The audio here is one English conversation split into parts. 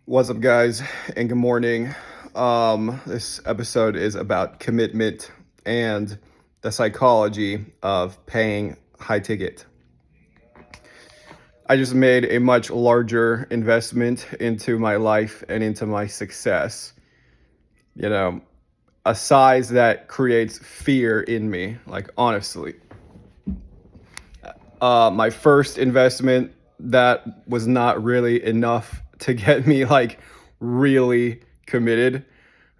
What's up, guys, and good morning. This episode is about commitment and the psychology of paying high ticket. I just made a much larger investment into my life and into my success. You know, a size that creates fear in me, like honestly. My first investment, that was not really enough to get me like really committed.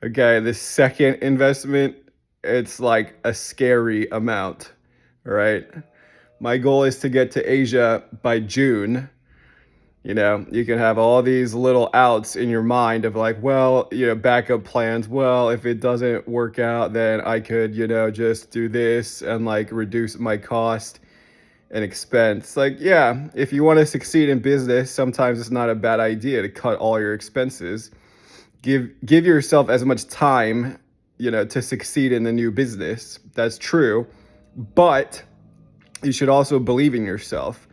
Okay, the second investment, it's like a scary amount, right? My goal is to get to Asia by June. You can have all these little outs in your mind of like, well, backup plans. Well, if it doesn't work out, then I could, just do this and like reduce my cost and expense. Like, yeah, if you want to succeed in business, sometimes it's not a bad idea to cut all your expenses. Give yourself as much time, to succeed in the new business. That's true. But you should also believe in yourself.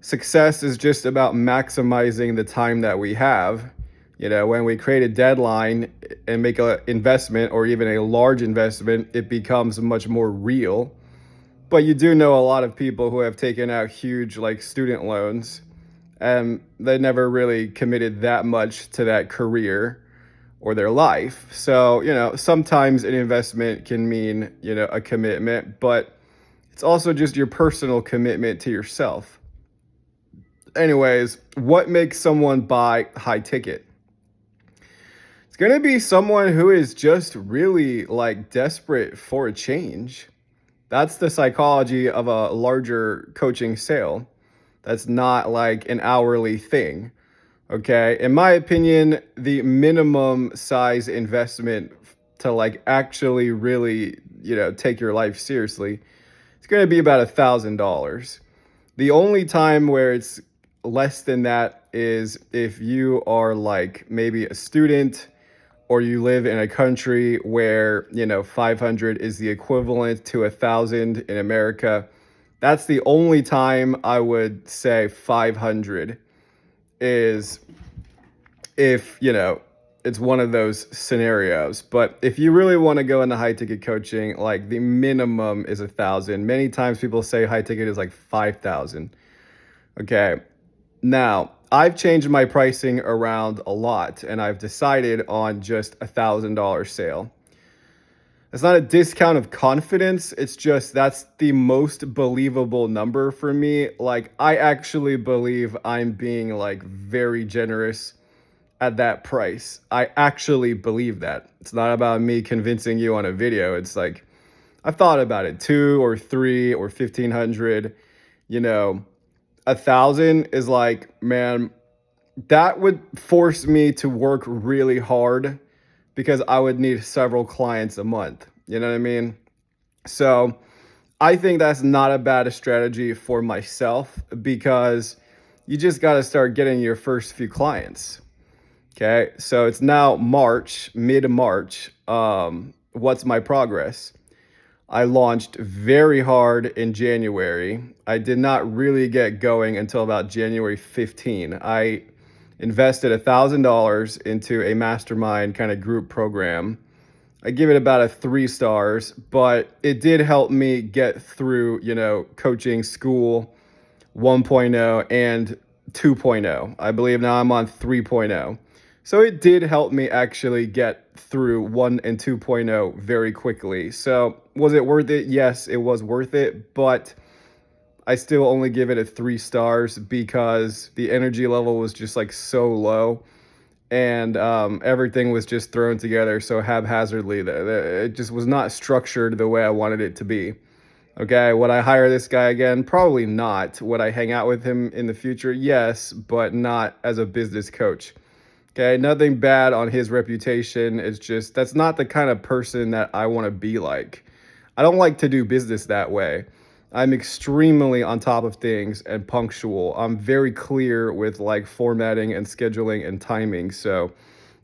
Success is just about maximizing the time that we have. When we create a deadline and make an investment or even a large investment, it becomes much more real. But you do know a lot of people who have taken out huge like student loans and they never really committed that much to that career or their life. So, sometimes an investment can mean, a commitment, but it's also just your personal commitment to yourself. Anyways, what makes someone buy high ticket? It's going to be someone who is just really like desperate for a change. That's the psychology of a larger coaching sale. That's not like an hourly thing. Okay. In my opinion, the minimum size investment to like actually really, take your life seriously, it's going to be about $1,000. The only time where it's less than that is if you are like maybe a student or you live in a country where, 500 is the equivalent to 1,000 in America. That's the only time I would say 500 is if, it's one of those scenarios. But if you really want to go into high ticket coaching, like the minimum is 1,000. Many times people say high ticket is like 5,000. Okay. Now, I've changed my pricing around a lot and I've decided on just $1,000 sale. It's not a discount of confidence. It's just that's the most believable number for me. Like, I actually believe I'm being like very generous at that price. I actually believe that. It's not about me convincing you on a video. It's like, I've thought about it, two or three or 1,500, 1,000 is like, man, that would force me to work really hard because I would need several clients a month. You know what I mean? So I think that's not a bad strategy for myself because you just got to start getting your first few clients. Okay. So it's now March, mid March. What's my progress? I launched very hard in January. I did not really get going until about January 15. I invested $1,000 into a mastermind kind of group program. I give it about a 3 stars, but it did help me get through, coaching school 1.0 and 2.0. I believe now I'm on 3.0. So it did help me actually get through 1 and 2.0 very quickly. So was it worth it? Yes, it was worth it, but I still only give it a 3 stars because the energy level was just like so low and everything was just thrown together so haphazardly that it just was not structured the way I wanted it to be. Okay, would I hire this guy again? Probably not. Would I hang out with him in the future? Yes, but not as a business coach. Okay, nothing bad on his reputation. It's just that's not the kind of person that I want to be like. I don't like to do business that way. I'm extremely on top of things and punctual. I'm very clear with like formatting and scheduling and timing. So,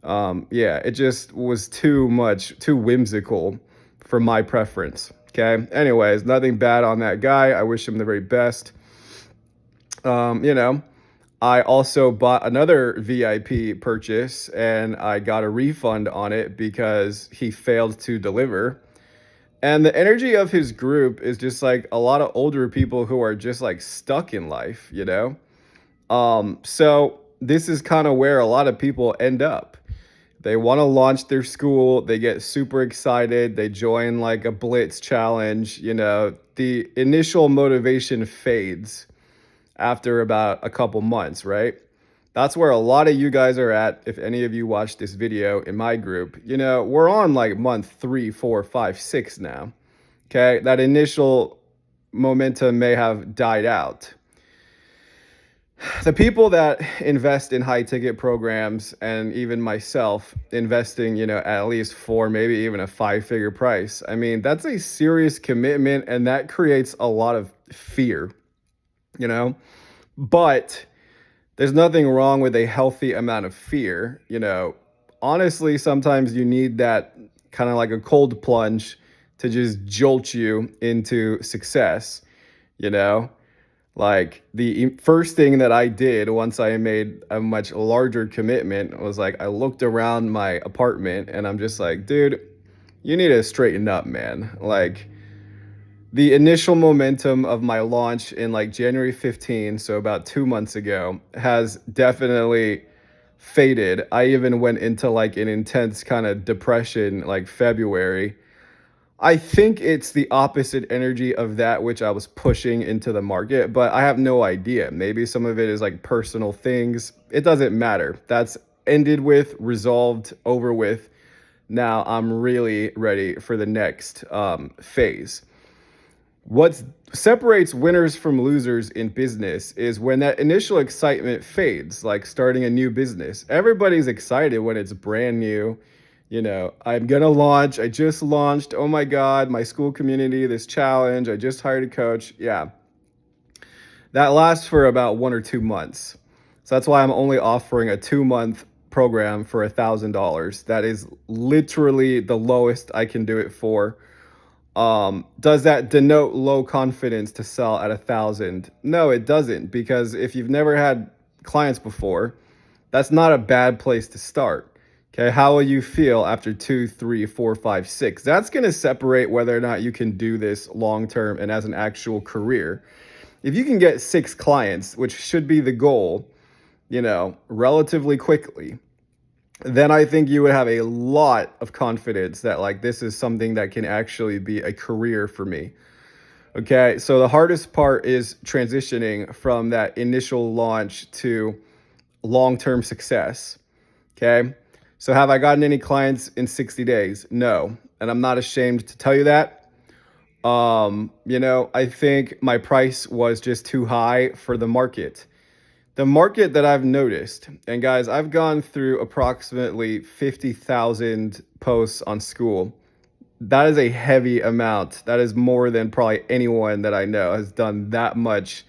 yeah, it just was too much, too whimsical for my preference. Okay. Anyways, nothing bad on that guy. I wish him the very best. Um, you know, I also bought another VIP purchase and I got a refund on it because he failed to deliver. And the energy of his group is just like a lot of older people who are just like stuck in life, you know? So this is kind of where a lot of people end up. They want to launch their school, they get super excited, they join like a blitz challenge, the initial motivation fades after about a couple months, right? That's where a lot of you guys are at. If any of you watch this video in my group, we're on like month 3, 4, 5, 6 now. Okay. That initial momentum may have died out. The people that invest in high ticket programs, and even myself investing, at least four, maybe even a 5-figure price, I mean, that's a serious commitment and that creates a lot of fear, you know? But there's nothing wrong with a healthy amount of fear. Honestly, sometimes you need that kind of like a cold plunge to just jolt you into success, you know? Like the first thing that I did once I made a much larger commitment was like I looked around my apartment and I'm just like, dude, you need to straighten up, man. Like the initial momentum of my launch in like January 15, so about 2 months ago, has definitely faded. I even went into like an intense kind of depression like February. I think it's the opposite energy of that which I was pushing into the market, but I have no idea. Maybe some of it is like personal things. It doesn't matter. That's ended with, resolved, over with. Now I'm really ready for the next phase. What separates winners from losers in business is when that initial excitement fades, like starting a new business. Everybody's excited when it's brand new. I'm going to launch. I just launched. Oh my God, my school community, this challenge. I just hired a coach. Yeah. That lasts for about 1 or 2 months. So that's why I'm only offering a 2-month program for $1,000. That is literally the lowest I can do it for. Does that denote low confidence to sell at 1,000? No, it doesn't, because if you've never had clients before, that's not a bad place to start. Okay, how will you feel after 2, 3, 4, 5, 6? That's going to separate whether or not you can do this long term and as an actual career. If you can get 6 clients, which should be the goal, relatively quickly, then I think you would have a lot of confidence that like this is something that can actually be a career for me. Okay, so the hardest part is transitioning from that initial launch to long-term success. Okay, so have I gotten any clients in 60 days? No, and I'm not ashamed to tell you that. I think my price was just too high for the market. The market that I've noticed, and guys, I've gone through approximately 50,000 posts on Skool. That is a heavy amount. That is more than probably anyone that I know has done that much.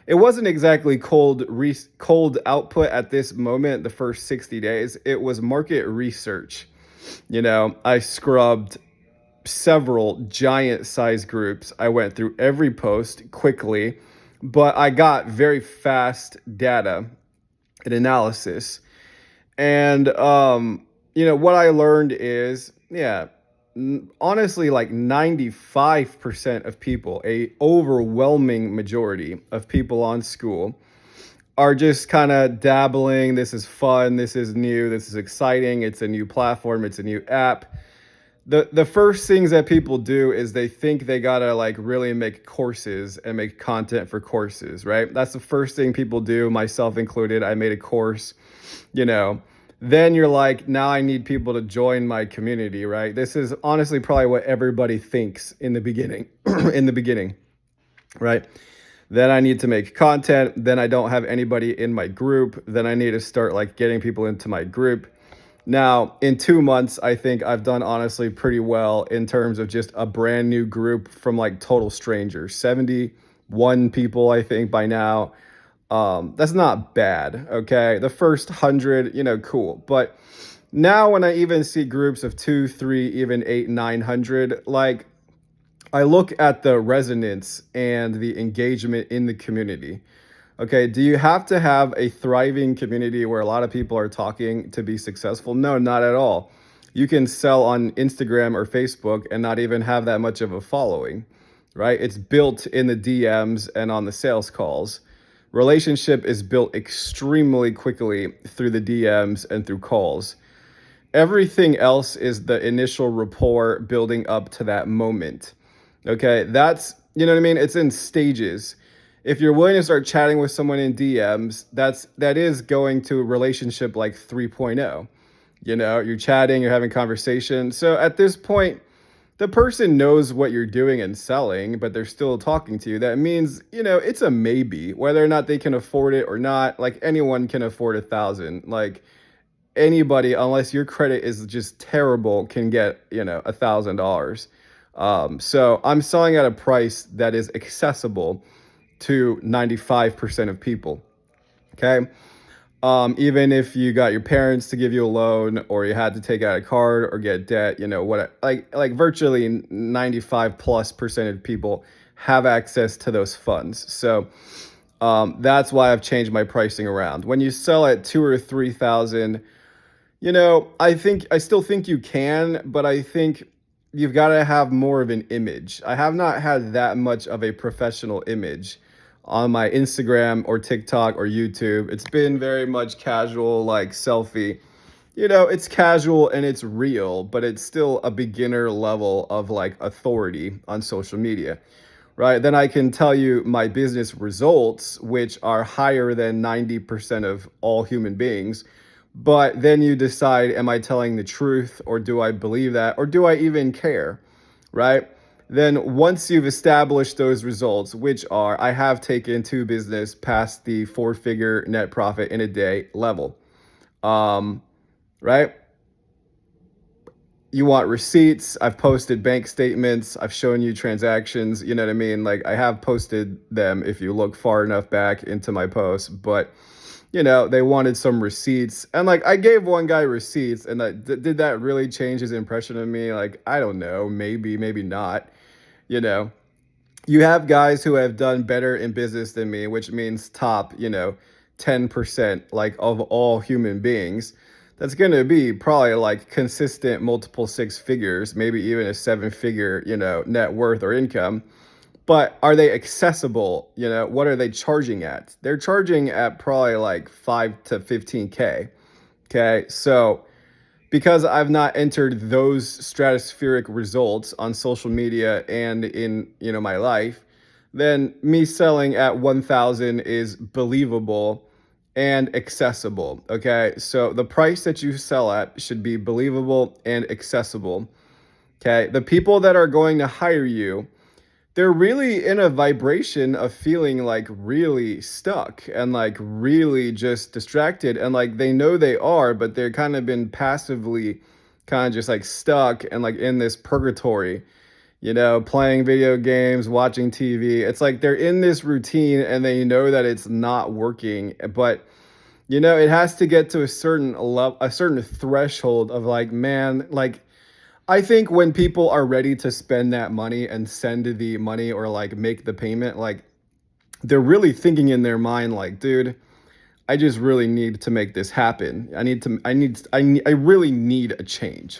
It wasn't exactly cold output at this moment, the first 60 days. It was market research. I scrubbed several giant size groups. I went through every post quickly, but I got very fast data and analysis. And, what I learned is, yeah, honestly, like 95% of people, a overwhelming majority of people on Skool are just kind of dabbling. This is fun. This is new. This is exciting. It's a new platform. It's a new app. The first things that people do is they think they gotta like really make courses and make content for courses, right? That's the first thing people do, myself included. I made a course, you know. Then you're like, now I need people to join my community, right? This is honestly probably what everybody thinks in the beginning, in the beginning, right? Then I need to make content. Then I don't have anybody in my group. Then I need to start like getting people into my group. Now, in 2 months, I think I've done honestly pretty well in terms of just a brand new group from like total strangers. 71 people, I think, by now. That's not bad, okay? The first 100, cool. But now when I even see groups of 2, 3, even 8, 900, like I look at the resonance and the engagement in the community. Okay, do you have to have a thriving community where a lot of people are talking to be successful? No, not at all. You can sell on Instagram or Facebook and not even have that much of a following, right? It's built in the DMs and on the sales calls. Relationship is built extremely quickly through the DMs and through calls. Everything else is the initial rapport building up to that moment. Okay, that's, you know what I mean? It's in stages. If you're willing to start chatting with someone in DMs, that is going to a relationship like 3.0. You know, you're chatting, you're having conversation. So at this point, the person knows what you're doing and selling, but they're still talking to you. That means, you know, it's a maybe, whether or not they can afford it or not. Like anyone can afford 1,000. Like anybody, unless your credit is just terrible, can get, you know, $1,000. So I'm selling at a price that is accessible to 95% of people. Okay. Even if you got your parents to give you a loan or you had to take out a card or get debt, you know, what, like virtually 95 plus percent of people have access to those funds. So that's why I've changed my pricing around. When you sell at 2 or 3,000, you know, I still think you can, but I think you've got to have more of an image. I have not had that much of a professional image on my Instagram or TikTok or YouTube. It's been very much casual, like selfie. You know, it's casual and it's real, but it's still a beginner level of like authority on social media, right? Then I can tell you my business results, which are higher than 90% of all human beings. But then you decide, am I telling the truth or do I believe that or do I even care, right? Then once you've established those results, which are I have taken to business past the 4-figure net profit in a day level, right? You want receipts. I've posted bank statements. I've shown you transactions. You know what I mean? Like I have posted them if you look far enough back into my posts, but you know, they wanted some receipts. And like I gave one guy receipts and did that really change his impression of me? Like, I don't know, maybe, maybe not. You know, you have guys who have done better in business than me, which means top, you know, 10% like of all human beings. That's going to be probably like consistent multiple six figures, maybe even a 7-figure, you know, net worth or income. But are they accessible? You know, what are they charging at? They're charging at probably like 5 to 15K. Okay. So because I've not entered those stratospheric results on social media and in, you know, my life, then me selling at 1,000 is believable and accessible. Okay. So the price that you sell at should be believable and accessible. Okay. The people that are going to hire you, they're really in a vibration of feeling like really stuck and like really just distracted and like they know they are, but they're kind of been passively kind of just like stuck and like in this purgatory, you know, playing video games, watching TV. It's like they're in this routine and they know that it's not working, but you know, it has to get to a certain level, a certain threshold of like, man, like I think when people are ready to spend that money and send the money or like make the payment, like they're really thinking in their mind, like, dude, I just really need to make this happen. I really need a change.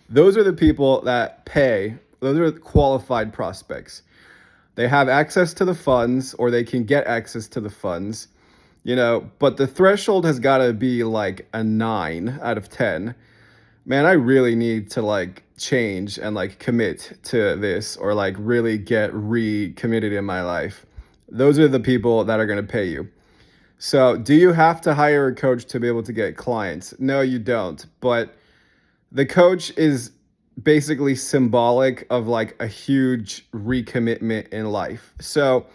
Those are the people that pay. Those are qualified prospects. They have access to the funds or they can get access to the funds, you know, but the threshold has got to be like a 9 out of 10. Man, I really need to like change and like commit to this or like really get recommitted in my life. Those are the people that are going to pay you. So, do you have to hire a coach to be able to get clients? No, you don't. But the coach is basically symbolic of like a huge recommitment in life. So,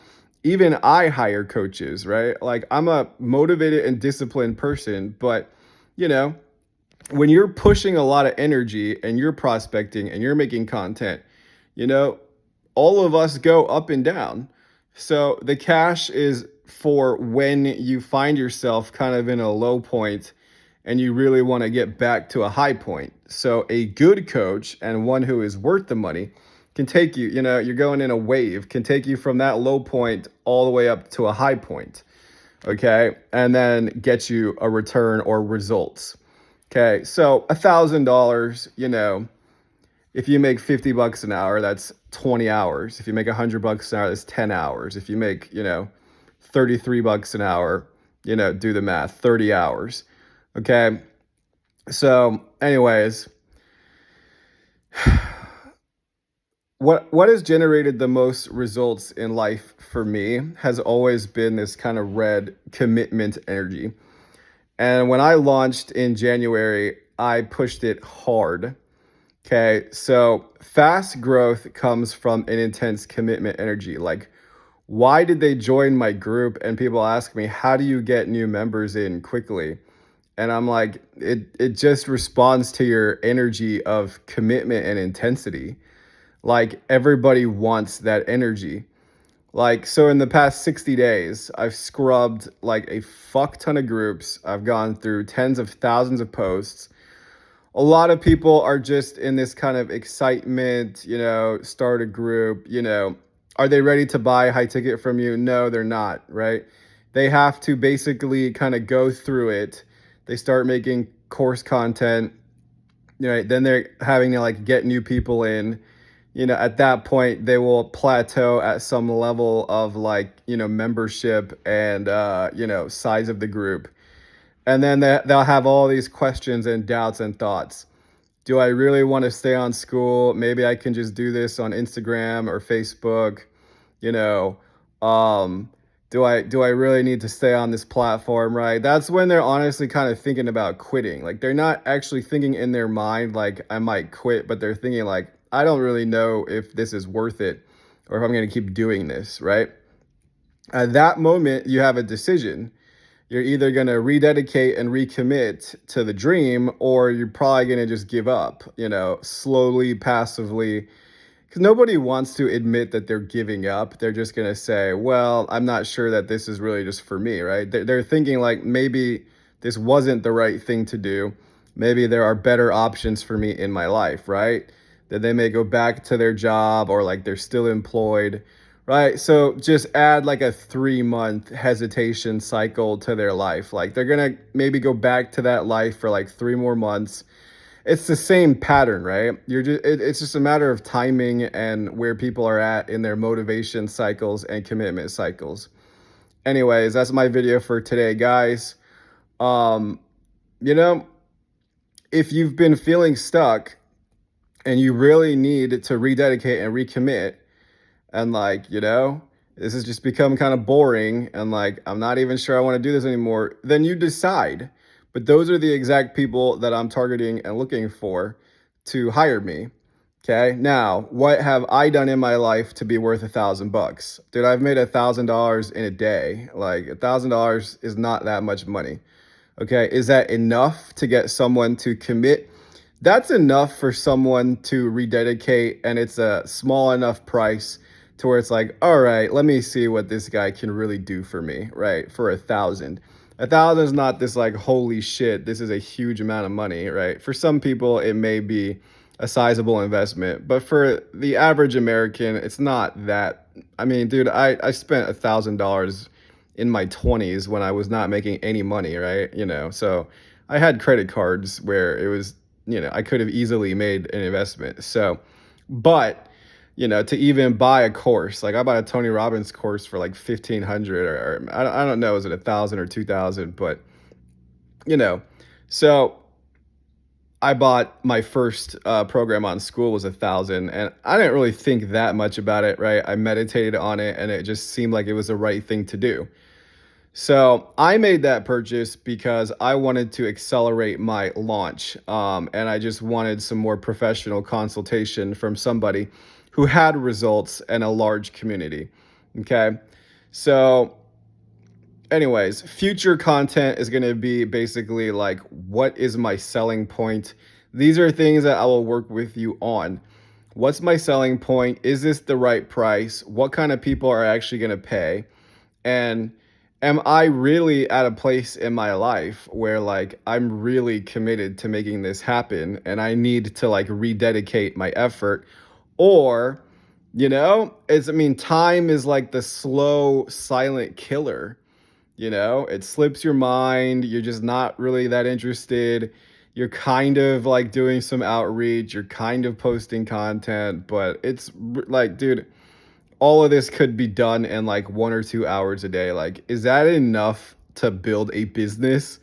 even I hire coaches, right? Like, I'm a motivated and disciplined person, but you know, when you're pushing a lot of energy and you're prospecting and you're making content, you know, all of us go up and down. So the cash is for when you find yourself kind of in a low point and you really want to get back to a high point. So a good coach and one who is worth the money can take you, you know, you're going in a wave, can take you from that low point all the way up to a high point. okay, and then get you a return or results. Okay, so $1,000, if you make 50 bucks an hour, that's 20 hours. If you make 100 bucks an hour, that's 10 hours. If you make, 33 bucks an hour, do the math, 30 hours. Okay. So, anyways, what has generated the most results in life for me has always been this kind of red commitment energy. And when I launched in January, I pushed it hard. Okay, so fast growth comes from an intense commitment energy. Like, why did they join my group? And people ask me, how do you get new members in quickly? And I'm like, it just responds to your energy of commitment and intensity. Like, everybody wants that energy. Like, so in the past 60 days, I've scrubbed like a fuck ton of groups. I've gone through tens of thousands of posts. A lot of people are just in this kind of excitement, start a group, are they ready to buy high ticket from you? No, they're not, right? They have to basically kind of go through it. They start making course content, right? Then they're having to like get new people in. At that point, they will plateau at some level of like, membership and, size of the group. And then they'll have all these questions and doubts and thoughts. Do I really want to stay on school? Maybe I can just do this on Instagram or Facebook. You know, do I really need to stay on this platform, right? That's when they're honestly kind of thinking about quitting. Like, they're not actually thinking in their mind like I might quit, but they're thinking like I don't really know if this is worth it or if I'm going to keep doing this, right? At that moment, you have a decision. You're either going to rededicate and recommit to the dream, or you're probably going to just give up, slowly, passively, because nobody wants to admit that they're giving up. They're just going to say, well, I'm not sure that this is really just for me, right? They're thinking like maybe this wasn't the right thing to do. Maybe there are better options for me in my life, right? That they may go back to their job or like they're still employed, right? So just add like a 3-month hesitation cycle to their life. Like, they're going to maybe go back to that life for like 3 more months. It's the same pattern, right? It's just a matter of timing and where people are at in their motivation cycles and commitment cycles. Anyways, that's my video for today, guys. Um, you know, if you've been feeling stuck and you really need to rededicate and recommit, and like, this has just become kind of boring and like I'm not even sure I want to do this anymore, then you decide. But those are the exact people that I'm targeting and looking for to hire me. Okay, now what have I done in my life to be worth $1,000? Dude, I've made $1,000 in a day. Like, $1,000 is not that much money. Okay, is that enough to get someone to commit? That's enough for someone to rededicate, and it's a small enough price to where it's like, all right, let me see what this guy can really do for me, right? For 1,000. 1,000 is not this like, holy shit, this is a huge amount of money, right? For some people, it may be a sizable investment, but for the average American, it's not that. I mean, dude, I spent $1,000 in my 20s when I was not making any money, right? So I had credit cards where it was, I could have easily made an investment. So, but to even buy a course, like I bought a Tony Robbins course for like 1,500 or I don't know, is it 1,000 or 2,000? But so I bought my first program on school was 1,000, and I didn't really think that much about it, right? I meditated on it, and it just seemed like it was the right thing to do. So I made that purchase because I wanted to accelerate my launch, and I just wanted some more professional consultation from somebody who had results and a large community. Okay, so anyways, future content is going to be basically like, what is my selling point? These are things that I will work with you on. What's my selling point? Is this the right price? What kind of people are actually going to pay? And am I really at a place in my life where like I'm really committed to making this happen and I need to like rededicate my effort? Or, time is like the slow, silent killer. It slips your mind. You're just not really that interested. You're kind of like doing some outreach, you're kind of posting content, but like, dude, all of this could be done in like 1 or 2 hours a day. Like, is that enough to build a business?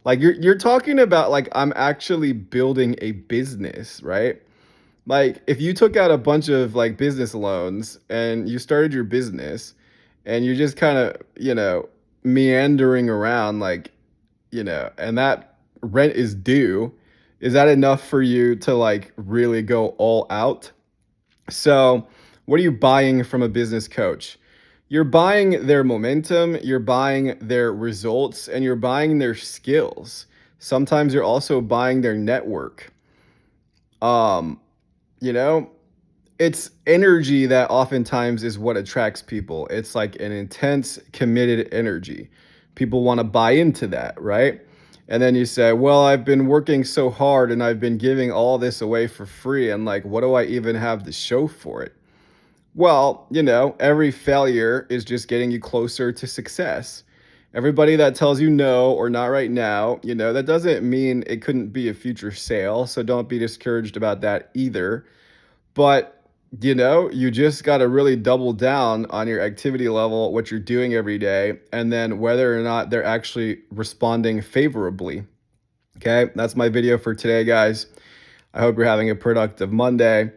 Like, you're talking about like I'm actually building a business, right? Like, if you took out a bunch of like business loans and you started your business and you're just kind of, meandering around, like, and that rent is due, is that enough for you to like really go all out? So, what are you buying from a business coach? You're buying their momentum, you're buying their results, and you're buying their skills. Sometimes you're also buying their network. Um, you know, it's energy that oftentimes is what attracts people. It's like an intense, committed energy. People want to buy into that, right? And then you say, well, I've been working so hard and I've been giving all this away for free. And like, what do I even have to show for it? Well, every failure is just getting you closer to success. Everybody that tells you no or not right now, that doesn't mean it couldn't be a future sale. So don't be discouraged about that either. But, you just got to really double down on your activity level, what you're doing every day, and then whether or not they're actually responding favorably. Okay, that's my video for today, guys. I hope you're having a productive Monday.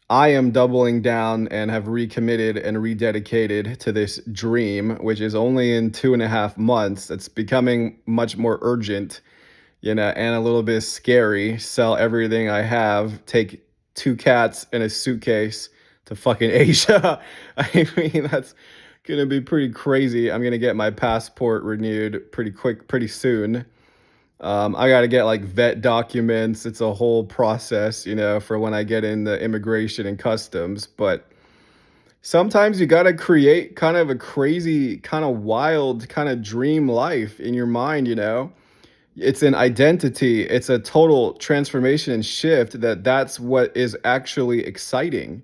I am doubling down and have recommitted and rededicated to this dream, which is only in 2.5 months. It's becoming much more urgent, and a little bit scary. Sell everything I have, take 2 cats and a suitcase to fucking Asia. I mean, that's gonna be pretty crazy. I'm gonna get my passport renewed pretty quick, pretty soon. I got to get like vet documents. It's a whole process, for when I get in the immigration and customs. But sometimes you got to create kind of a crazy, kind of wild, kind of dream life in your mind. It's an identity, it's a total transformation and shift that's what is actually exciting.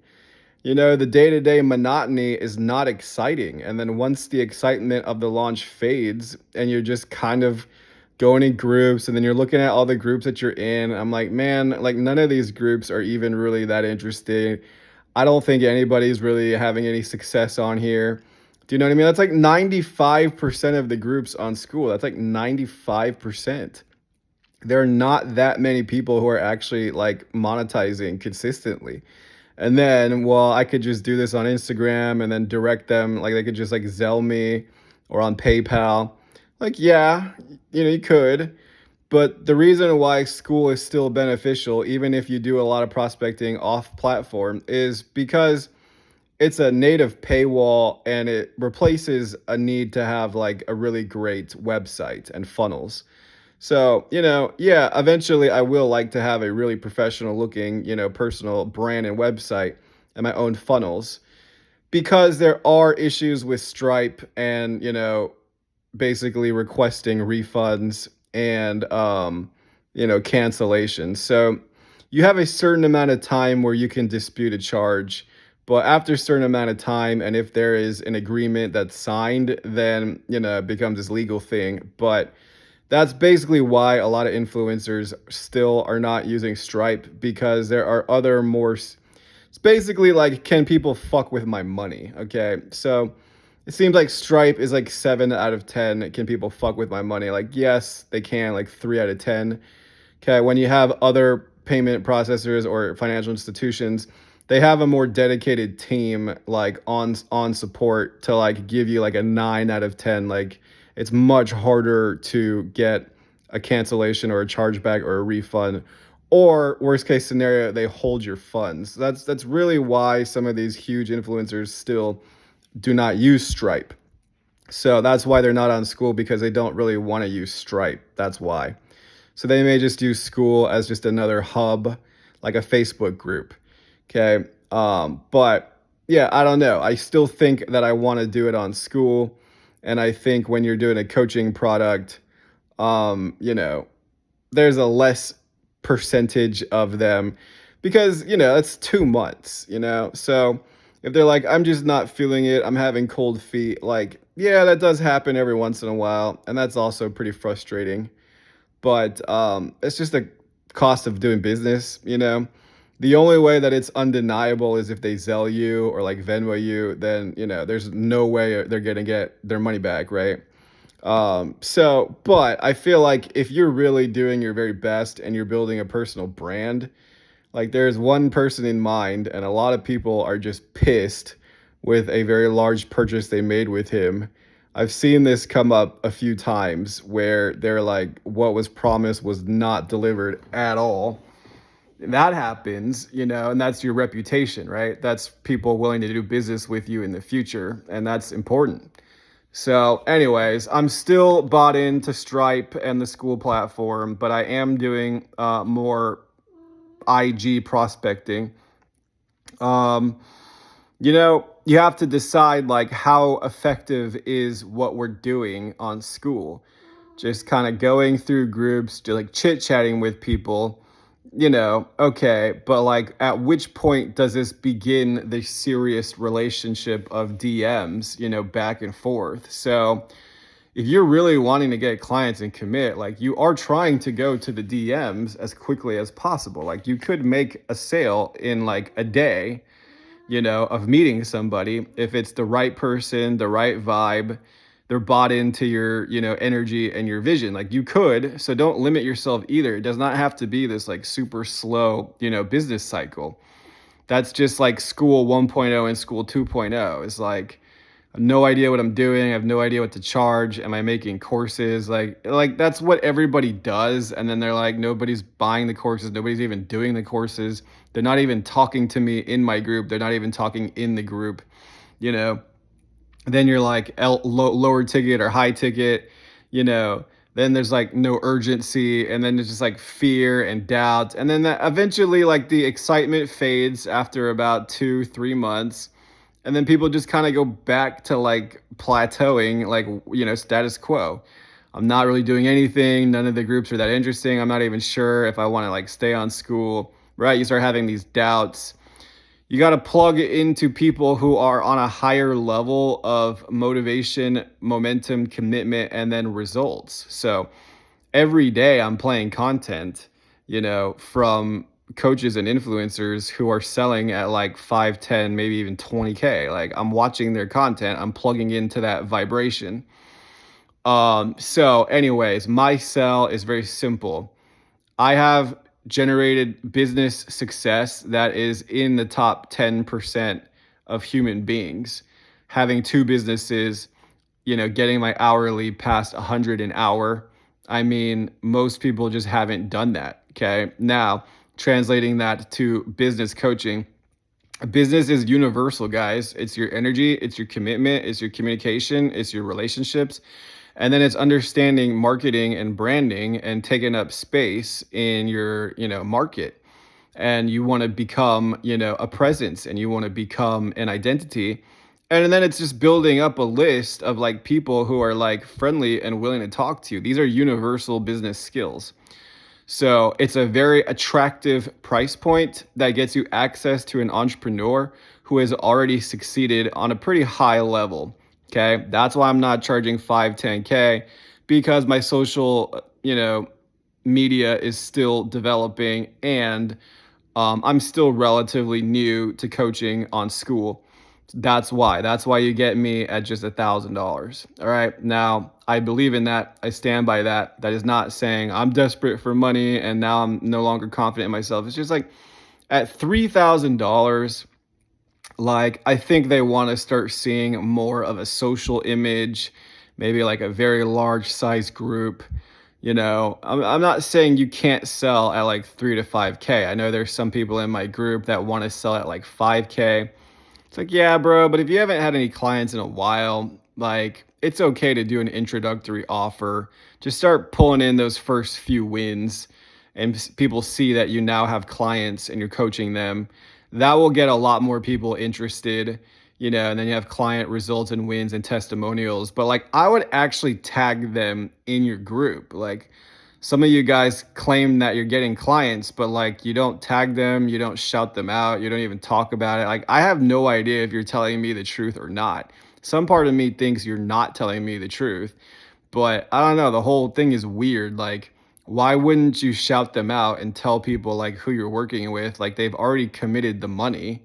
The day-to-day monotony is not exciting. And then once the excitement of the launch fades and you're just kind of going in groups and then you're looking at all the groups that you're in, I'm like, man, like none of these groups are even really that interesting. I don't think anybody's really having any success on here. Do you know what I mean? That's like 95% of the groups on Skool. That's like 95%. There are not that many people who are actually like monetizing consistently. And then, well, I could just do this on Instagram and then direct them. Like they could just like Zelle me or on PayPal. Like, yeah, you could. But the reason why Skool is still beneficial, even if you do a lot of prospecting off platform, is because it's a native paywall and it replaces a need to have like a really great website and funnels. So, yeah, eventually I will like to have a really professional looking, personal brand and website and my own funnels because there are issues with Stripe and, basically requesting refunds and, cancellations. So you have a certain amount of time where you can dispute a charge. But after a certain amount of time, and if there is an agreement that's signed, then, it becomes this legal thing. But that's basically why a lot of influencers still are not using Stripe because there are other more. It's basically like, can people fuck with my money? Okay. So it seems like Stripe is like 7 out of 10. Can people fuck with my money? Like, yes, they can, like 3 out of 10. Okay. When you have other payment processors or financial institutions, they have a more dedicated team like on support to like give you like a 9 out of 10. Like it's much harder to get a cancellation or a chargeback or a refund, or worst case scenario, they hold your funds. That's really why some of these huge influencers still do not use Stripe. So that's why they're not on Skool, because they don't really want to use Stripe. That's why. So they may just use Skool as just another hub, like a Facebook group. Okay. But yeah, I don't know. I still think that I want to do it on Skool. And I think when you're doing a coaching product, there's a less percentage of them because, it's 2 months, So if they're like, I'm just not feeling it, I'm having cold feet, like, Yeah, that does happen every once in a while, and that's also pretty frustrating. But it's just the cost of doing business, you know? The only way that it's undeniable is if they Zelle you or like Venmo you, then, there's no way they're gonna get their money back, right? But I feel like if you're really doing your very best and you're building a personal brand, like there's one person in mind, and a lot of people are just pissed with a very large purchase they made with him. I've seen this come up a few times where they're like, what was promised was not delivered at all. That happens, and that's your reputation, right? That's people willing to do business with you in the future, and that's important. So, anyways, I'm still bought into Stripe and the school platform, but I am doing more IG prospecting. Um, you have to decide like how effective is what we're doing on school. Just kind of going through groups, just like chit chatting with people, okay, but like at which point does this begin the serious relationship of DMs, back and forth? So if you're really wanting to get clients and commit, like you are trying to go to the DMs as quickly as possible. Like you could make a sale in like a day, of meeting somebody if it's the right person, the right vibe, they're bought into your, energy and your vision. Like you could, so don't limit yourself either. It does not have to be this like super slow, business cycle. That's just like school 1.0 and school 2.0. It's like I have no idea what I'm doing. I have no idea what to charge. Am I making courses? Like that's what everybody does. And then they're like, nobody's buying the courses. Nobody's even doing the courses. They're not even talking to me in my group. They're not even talking in the group, you know. Then you're like lower ticket or high ticket, you know. Then there's like no urgency, and then there's just like fear and doubt, and then eventually like the excitement fades after about 2-3 months, and then people just kind of go back to like plateauing, like status quo. I'm not really doing anything. None of the groups are that interesting. I'm not even sure if I want to like stay on school, right? You start having these doubts. You got to plug it into people who are on a higher level of motivation, momentum, commitment, and then results. So every day I'm playing content, from coaches and influencers who are selling at like 5, 10, maybe even 20K. Like I'm watching their content, I'm plugging into that vibration. So anyways, my sell is very simple. I have generated business success that is in the top 10% of human beings. Having two businesses, getting my hourly past 100 an hour. I mean, most people just haven't done that. Okay. Now, translating that to business coaching, business is universal, guys. It's your energy, it's your commitment, it's your communication, it's your relationships. And then it's understanding marketing and branding and taking up space in your, market. And you want to become, a presence, and you want to become an identity. And then it's just building up a list of like people who are like friendly and willing to talk to you. These are universal business skills. So it's a very attractive price point that gets you access to an entrepreneur who has already succeeded on a pretty high level. Okay. That's why I'm not charging 5, 10K, because my social, media is still developing, and I'm still relatively new to coaching on school. That's why. That's why you get me at just $1,000. All right. Now, I believe in that. I stand by that. That is not saying I'm desperate for money and now I'm no longer confident in myself. It's just like at $3,000, like I think they want to start seeing more of a social image, maybe like a very large size group. I'm not saying you can't sell at like 3 to 5K. I know there's some people in my group that want to sell at like 5K. It's like, yeah, bro, but if you haven't had any clients in a while, like it's okay to do an introductory offer. Just start pulling in those first few wins, and people see that you now have clients and you're coaching them. That will get a lot more people interested, and then you have client results and wins and testimonials. But like I would actually tag them in your group. Like some of you guys claim that you're getting clients, but like you don't tag them, you don't shout them out, you don't even talk about it. Like I have no idea if you're telling me the truth or not. Some part of me thinks you're not telling me the truth, but I don't know, the whole thing is weird. Like, why wouldn't you shout them out and tell people like who you're working with? Like they've already committed the money.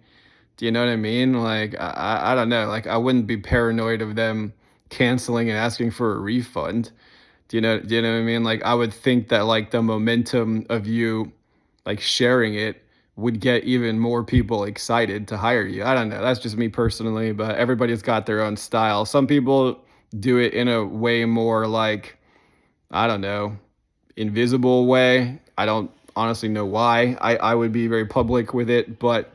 Do you know what I mean? Like I don't know. Like I wouldn't be paranoid of them canceling and asking for a refund. Do you know what I mean? Like I would think that like the momentum of you like sharing it would get even more people excited to hire you. I don't know. That's just me personally, but everybody's got their own style. Some people do it in a way more like, I don't know, invisible way. I don't honestly know why. I would be very public with it, but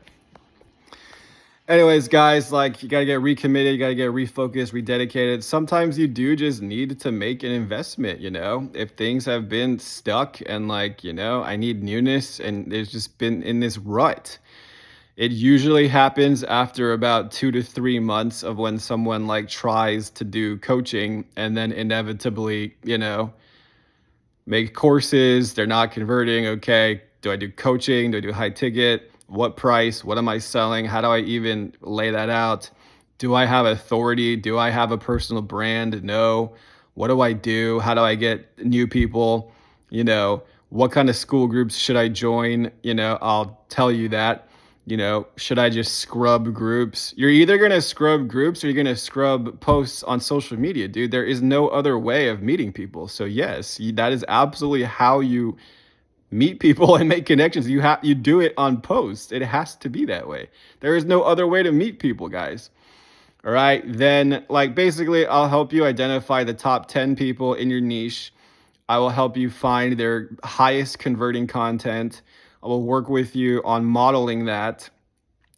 anyways, guys, like you got to get recommitted, you got to get refocused, rededicated. Sometimes you do just need to make an investment, if things have been stuck and like, I need newness and there's just been in this rut. It usually happens after about 2 to 3 months of when someone like tries to do coaching and then inevitably, make courses, they're not converting. Okay, do I do coaching? Do I do high ticket? What price? What am I selling? How do I even lay that out? Do I have authority? Do I have a personal brand? No. What do I do? How do I get new people? What kind of school groups should I join? I'll tell you that. Should I just scrub groups? You're either going to scrub groups or you're going to scrub posts on social media, dude. There is no other way of meeting people. So yes, that is absolutely how you meet people and make connections. You do it on posts. It has to be that way. There is no other way to meet people, guys. All right. Then like basically I'll help you identify the top 10 people in your niche. I will help you find their highest converting content. I will work with you on modeling that.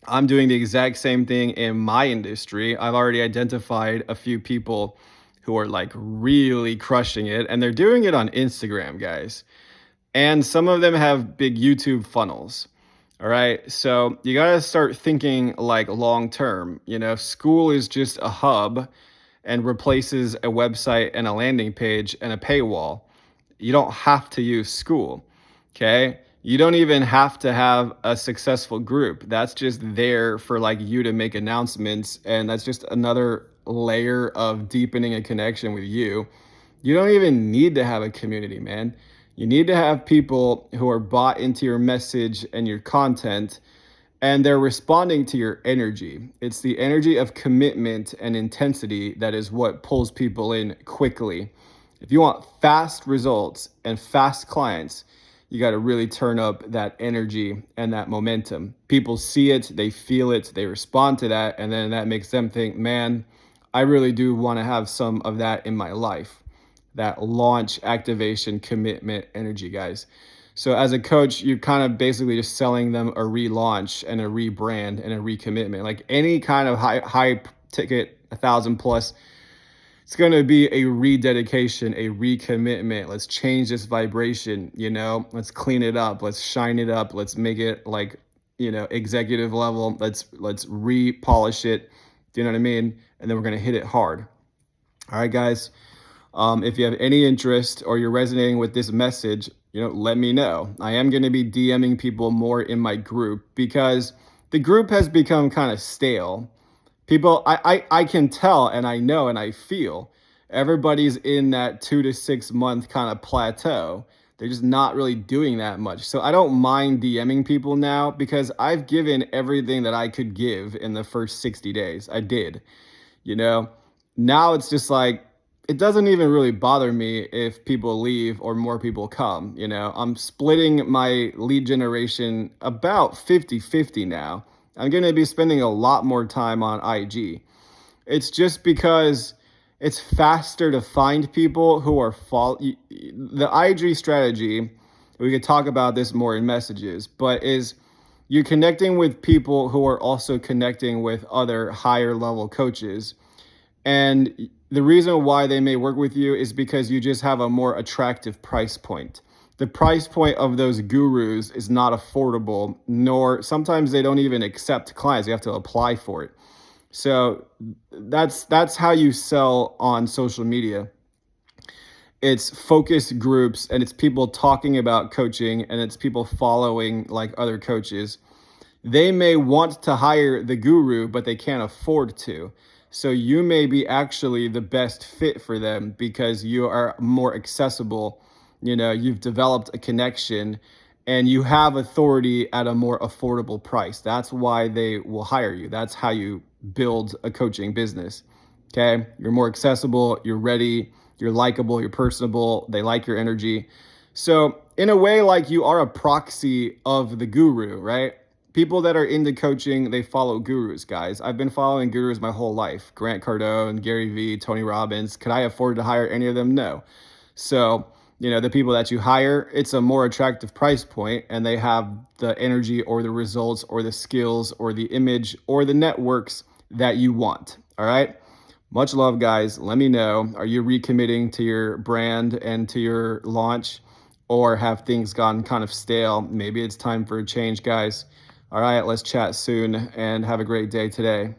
I'm doing the exact same thing in my industry. I've already identified a few people who are like really crushing it, and they're doing it on Instagram, guys. And some of them have big YouTube funnels. All right. So you got to start thinking like long term. School is just a hub and replaces a website and a landing page and a paywall. You don't have to use school. Okay. You don't even have to have a successful group. That's just there for like you to make announcements. And that's just another layer of deepening a connection with you. You don't even need to have a community, man. You need to have people who are bought into your message and your content, and they're responding to your energy. It's the energy of commitment and intensity that is what pulls people in quickly. If you want fast results and fast clients, you got to really turn up that energy and that momentum. People see it, they feel it, they respond to that, and then that makes them think, man, I really do want to have some of that in my life. That launch, activation, commitment, energy, guys. So as a coach, you're kind of basically just selling them a relaunch and a rebrand and a recommitment. Like any kind of high ticket, 1,000 plus, it's going to be a rededication, a recommitment. Let's change this vibration, let's clean it up. Let's shine it up. Let's make it like, executive level. Let's repolish it. Do you know what I mean? And then we're going to hit it hard. All right, guys. If you have any interest or you're resonating with this message, let me know. I am going to be DMing people more in my group because the group has become kind of stale. People, I can tell and I know and I feel everybody's in that 2 to 6 month kind of plateau. They're just not really doing that much. So I don't mind DMing people now because I've given everything that I could give in the first 60 days. I did, Now it's just like, it doesn't even really bother me if people leave or more people come. I'm splitting my lead generation about 50-50 now. I'm going to be spending a lot more time on IG. It's just because it's faster to find people who are the IG strategy. We could talk about this more in messages, but is you're connecting with people who are also connecting with other higher level coaches. And the reason why they may work with you is because you just have a more attractive price point. The price point of those gurus is not affordable, nor sometimes they don't even accept clients. You have to apply for it. So that's how you sell on social media. It's focus groups and it's people talking about coaching and it's people following like other coaches. They may want to hire the guru, but they can't afford to. So you may be actually the best fit for them because you are more accessible. You know, you've developed a connection and you have authority at a more affordable price. That's why they will hire you. That's how you build a coaching business. Okay. You're more accessible, you're ready, you're likable, you're personable, they like your energy. So, in a way, like you are a proxy of the guru, right? People that are into coaching, they follow gurus, guys. I've been following gurus my whole life. Grant Cardone, Gary Vee, Tony Robbins. Could I afford to hire any of them? No. So, you know, the people that you hire, it's a more attractive price point and they have the energy or the results or the skills or the image or the networks that you want. All right. Much love, guys. Let me know. Are you recommitting to your brand and to your launch, or have things gone kind of stale? Maybe it's time for a change, guys. All right, let's chat soon and have a great day today.